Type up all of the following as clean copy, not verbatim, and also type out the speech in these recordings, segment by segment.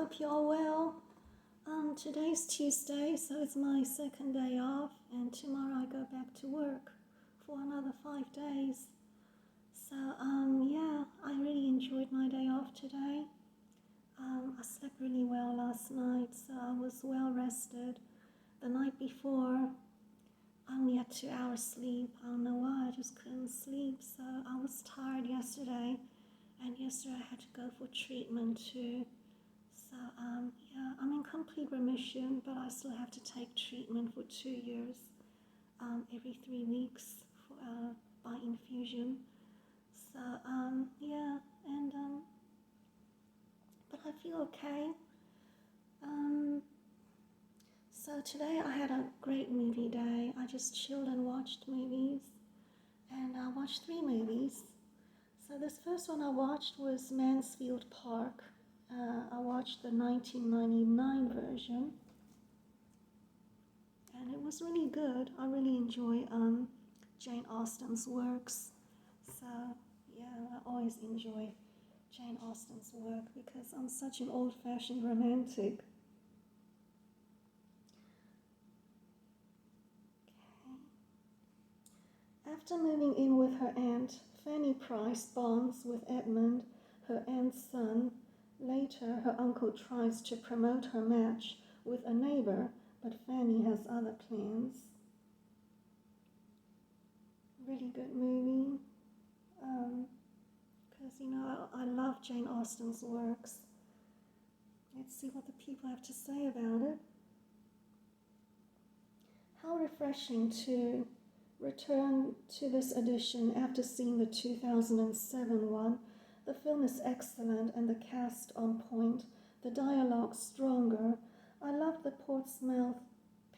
hope you're well. Today's Tuesday, so it's my second day off, and tomorrow I go back to work for another 5 days. So, yeah, I really enjoyed my day off today. I slept really well last night, so I was well rested. The night before, I only had 2 hours sleep. I don't know why, I just couldn't sleep, so I was tired yesterday, and yesterday I had to go for treatment too. So, yeah, I'm in complete remission, but I still have to take treatment for 2 years, every 3 weeks for, by infusion. So, yeah, and, but I feel okay. So today I had a great movie day. I just chilled and watched movies, and I watched 3 movies. So this first one I watched was Mansfield Park. I watched the 1999 version, and it was really good. I really enjoy Jane Austen's works. So yeah, I always enjoy Jane Austen's work because I'm such an old-fashioned romantic. Okay. After moving in with her aunt, Fanny Price bonds with Edmund, her aunt's son. Later, her uncle tries to promote her match with a neighbor, but Fanny has other plans. Really good movie, because, I love Jane Austen's works. Let's see what the people have to say about it. How refreshing to return to this edition after seeing the 2007 one. The film is excellent and the cast on point, the dialogue stronger. I love the Portsmouth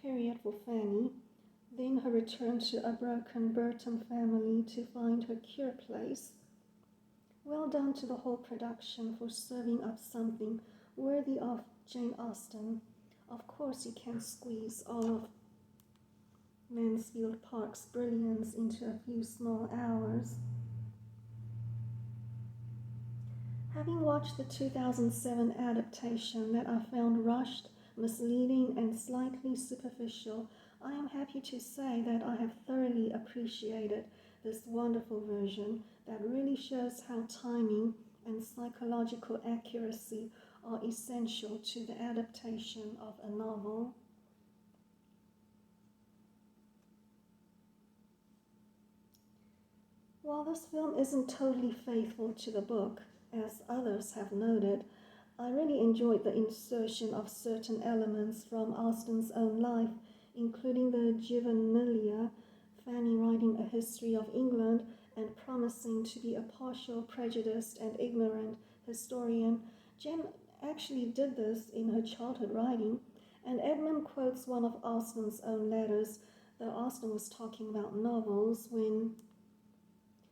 period for Fanny, then her return to a broken Burton family to find her cure place. Well done to the whole production for serving up something worthy of Jane Austen. Of course you can't squeeze all of Mansfield Park's brilliance into a few small hours. Having watched the 2007 adaptation that I found rushed, misleading, and slightly superficial, I am happy to say that I have thoroughly appreciated this wonderful version that really shows how timing and psychological accuracy are essential to the adaptation of a novel. While this film isn't totally faithful to the book, as others have noted, I really enjoyed the insertion of certain elements from Austen's own life, including the juvenilia, Fanny writing a history of England and promising to be a partial, prejudiced, and ignorant historian. Jane actually did this in her childhood writing, and Edmund quotes one of Austen's own letters, though Austen was talking about novels when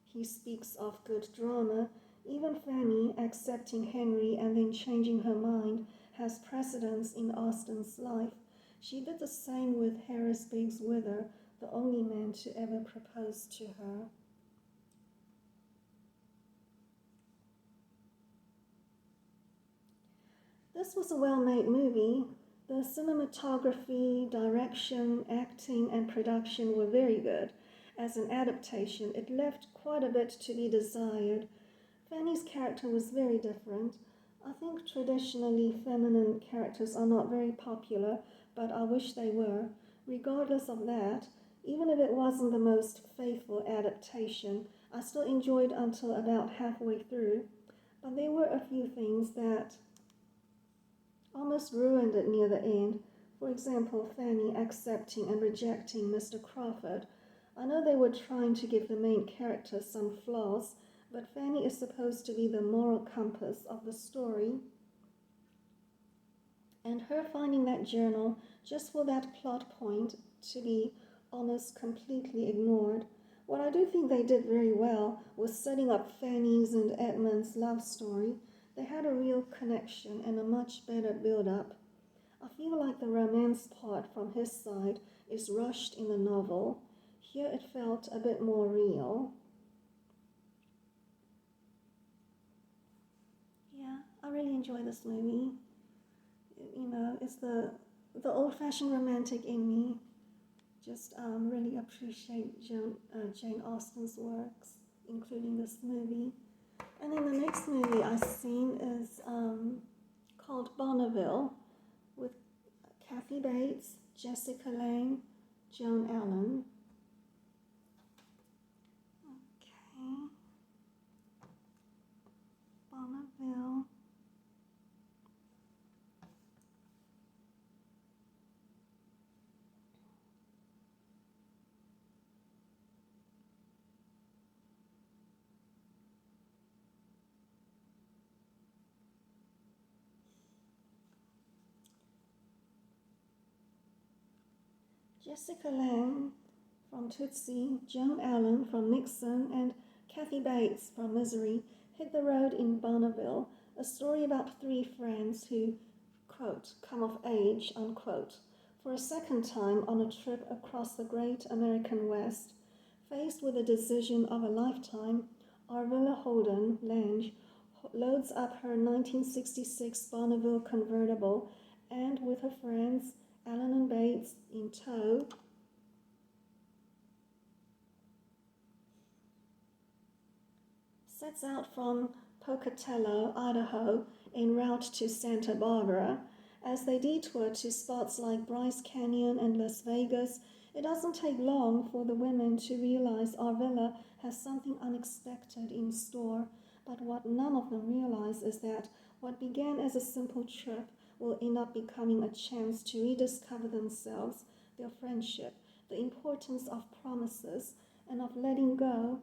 he speaks of good drama. Even Fanny, accepting Henry and then changing her mind, has precedence in Austen's life. She did the same with Harris Biggs Wither, the only man to ever propose to her. This was a well-made movie. The cinematography, direction, acting, and production were very good. As an adaptation, it left quite a bit to be desired. Fanny's character was very different. I think traditionally feminine characters are not very popular, but I wish they were. Regardless of that, even if it wasn't the most faithful adaptation, I still enjoyed until about halfway through. But there were a few things that almost ruined it near the end. For example, Fanny accepting and rejecting Mr. Crawford. I know they were trying to give the main character some flaws, but Fanny is supposed to be the moral compass of the story. And her finding that journal just for that plot point to be almost completely ignored. What I do think they did very well was setting up Fanny's and Edmund's love story. They had a real connection and a much better build-up. I feel like the romance part from his side is rushed in the novel. Here it felt a bit more real. Yeah, I really enjoy this movie. it's the old-fashioned romantic in me. Just really appreciate Jane Austen's works, including this movie. And then the next movie I've seen is called Bonneville, with Kathy Bates, Jessica Lange, Joan Allen. Okay. Bonneville. Jessica Lange from Tootsie, Joan Allen from Nixon, and Kathy Bates from Misery hit the road in Bonneville, a story about three friends who, quote, come of age, unquote, for a second time on a trip across the great American West. Faced with the decision of a lifetime, Arvilla Holden Lange loads up her 1966 Bonneville convertible and, with her friends Allen and Bates in tow, sets out from Pocatello, Idaho, en route to Santa Barbara. As they detour to spots like Bryce Canyon and Las Vegas, it doesn't take long for the women to realize Arvilla has something unexpected in store. But what none of them realize is that what began as a simple trip will end up becoming a chance to rediscover themselves, their friendship, the importance of promises, and of letting go.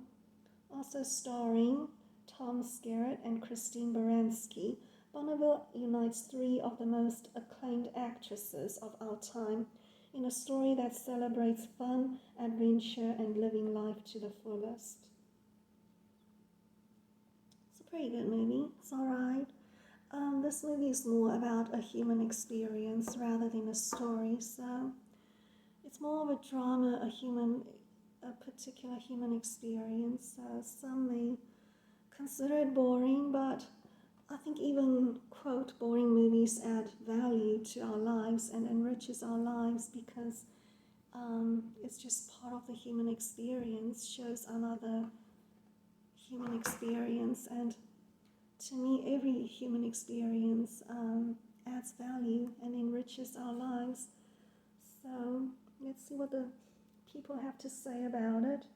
Also starring Tom Skerritt and Christine Baranski, Bonneville unites three of the most acclaimed actresses of our time in a story that celebrates fun, adventure, and living life to the fullest. It's a pretty good movie. It's alright. This movie is more about a human experience rather than a story, so it's more of a drama, a particular human experience. Some may consider it boring, but I think even, quote, boring movies add value to our lives and enriches our lives because it's just part of the human experience, shows another human experience, and to me, every human experience adds value and enriches our lives. So let's see what the people have to say about it.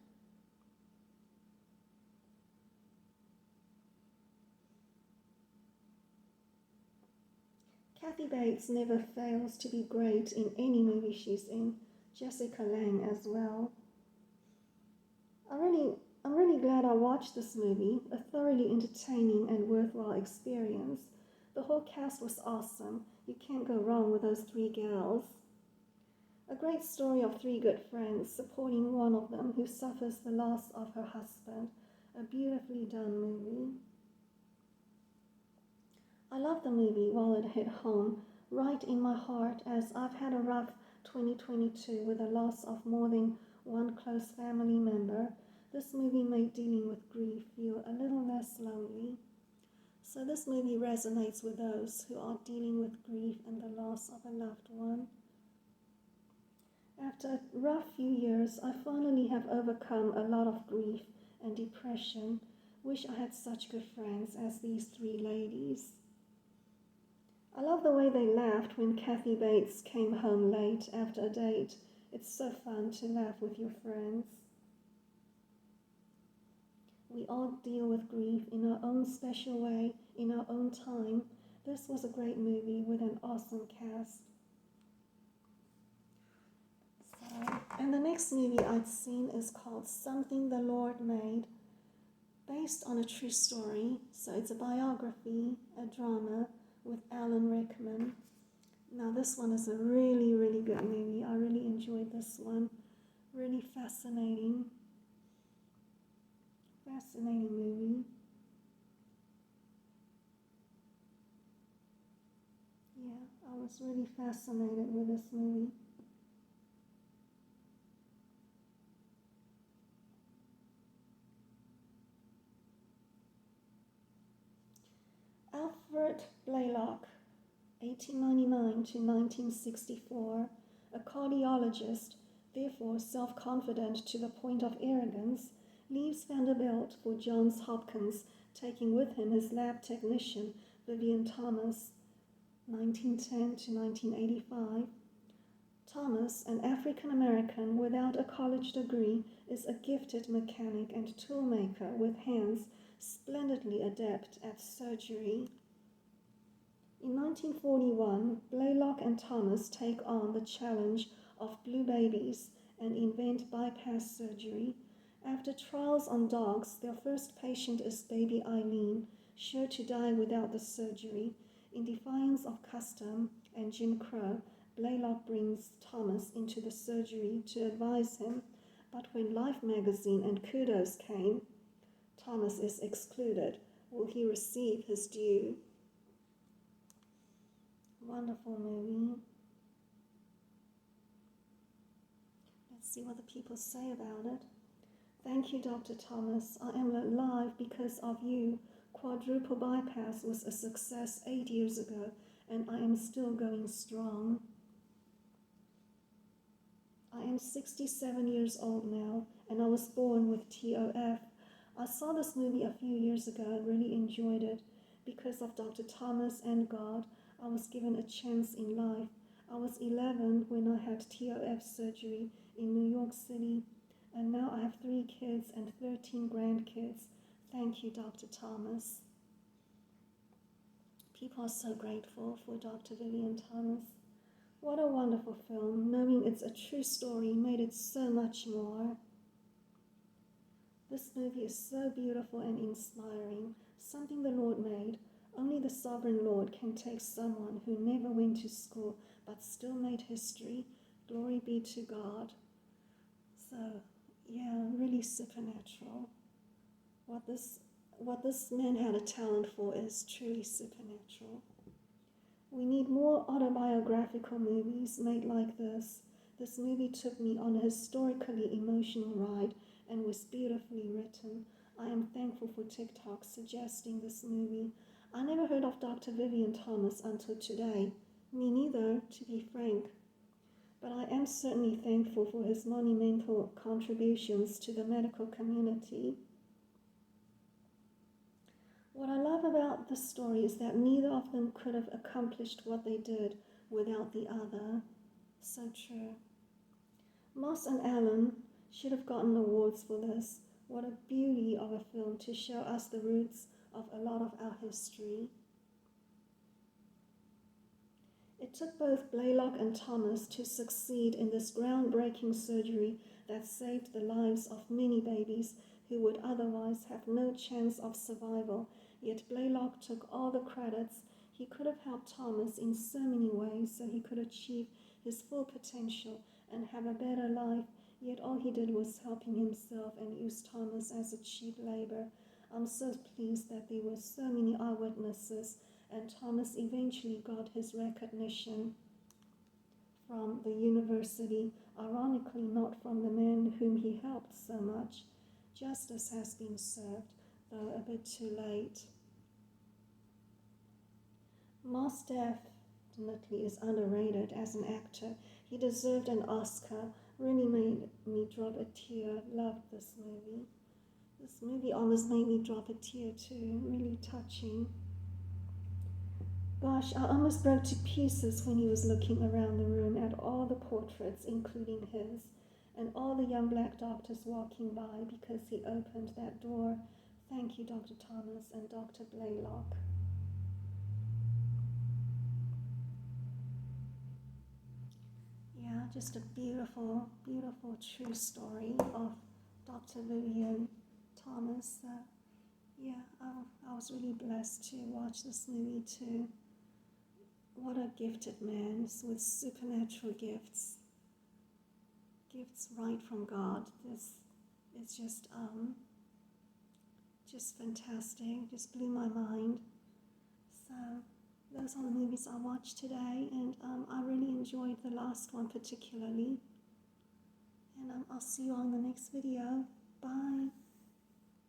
Kathy Bates never fails to be great in any movie she's in. Jessica Lange as well. I'm really glad I watched this movie, a thoroughly entertaining and worthwhile experience. The whole cast was awesome. You can't go wrong with those three gals. A great story of three good friends supporting one of them who suffers the loss of her husband. A beautifully done movie. I love the movie while it hit home, right in my heart, as I've had a rough 2022 with the loss of more than one close family member. This movie made dealing with grief feel a little less lonely. So this movie resonates with those who are dealing with grief and the loss of a loved one. After a rough few years, I finally have overcome a lot of grief and depression. Wish I had such good friends as these three ladies. I love the way they laughed when Kathy Bates came home late after a date. It's so fun to laugh with your friends. We all deal with grief in our own special way, in our own time. This was a great movie with an awesome cast. And the next movie I'd seen is called Something the Lord Made, based on a true story. So it's a biography, a drama with Alan Rickman. Now this one is a really, really good movie. I really enjoyed this one. Really fascinating movie. Yeah, I was really fascinated with this movie. Alfred Blaylock 1899 to 1964, a cardiologist, therefore self-confident to the point of arrogance, leaves Vanderbilt for Johns Hopkins, taking with him his lab technician, Vivian Thomas, 1910 to 1985. Thomas, an African-American without a college degree, is a gifted mechanic and toolmaker with hands splendidly adept at surgery. In 1941, Blaylock and Thomas take on the challenge of blue babies and invent bypass surgery. After trials on dogs, their first patient is baby Eileen, sure to die without the surgery. In defiance of custom and Jim Crow, Blaylock brings Thomas into the surgery to advise him, but when Life magazine and Kudos came, Thomas is excluded. Will he receive his due? Wonderful movie. Let's see what the people say about it. Thank you, Dr. Thomas. I am alive because of you. Quadruple bypass was a success 8 years ago, and I am still going strong. I am 67 years old now, and I was born with TOF. I saw this movie a few years ago and really enjoyed it. Because of Dr. Thomas and God, I was given a chance in life. I was 11 when I had TOF surgery in New York City, and now I have 3 kids and 13 grandkids. Thank you, Dr. Thomas. People are so grateful for Dr. Vivian Thomas. What a wonderful film. Knowing it's a true story made it so much more. This movie is so beautiful and inspiring, something the Lord made. Only the sovereign Lord can take someone who never went to school but still made history. Glory be to God. So, yeah, really supernatural. What this man had a talent for is truly supernatural. We need more autobiographical movies made like this. This movie took me on a historically emotional ride and was beautifully written. I am thankful for TikTok suggesting this movie. I never heard of Dr. Vivian Thomas until today. Me neither, to be frank. But I am certainly thankful for his monumental contributions to the medical community. What I love about this story is that neither of them could have accomplished what they did without the other. So true. Moss and Allen should have gotten awards for this. What a beauty of a film to show us the roots of a lot of our history. It took both Blaylock and Thomas to succeed in this groundbreaking surgery that saved the lives of many babies who would otherwise have no chance of survival. Yet Blaylock took all the credits. He could have helped Thomas in so many ways so he could achieve his full potential and have a better life. Yet all he did was helping himself and use Thomas as a cheap labor. I'm so pleased that there were so many eyewitnesses and Thomas eventually got his recognition from the university, ironically not from the man whom he helped so much. Justice has been served, though a bit too late. Moss definitely is underrated as an actor. He deserved an Oscar. Really made me drop a tear. Loved this movie. This movie almost made me drop a tear too. Really touching. Gosh, I almost broke to pieces when he was looking around the room at all the portraits, including his, and all the young black doctors walking by because he opened that door. Thank you, Dr. Thomas and Dr. Blaylock. Yeah, just a beautiful, beautiful true story of Dr. Vivian Thomas. Yeah, I was really blessed to watch this movie too. What a gifted man with supernatural gifts. Gifts right from God. This is just fantastic. Just blew my mind. So those are the movies I watched today, and I really enjoyed the last one particularly. And I'll see you on the next video. Bye.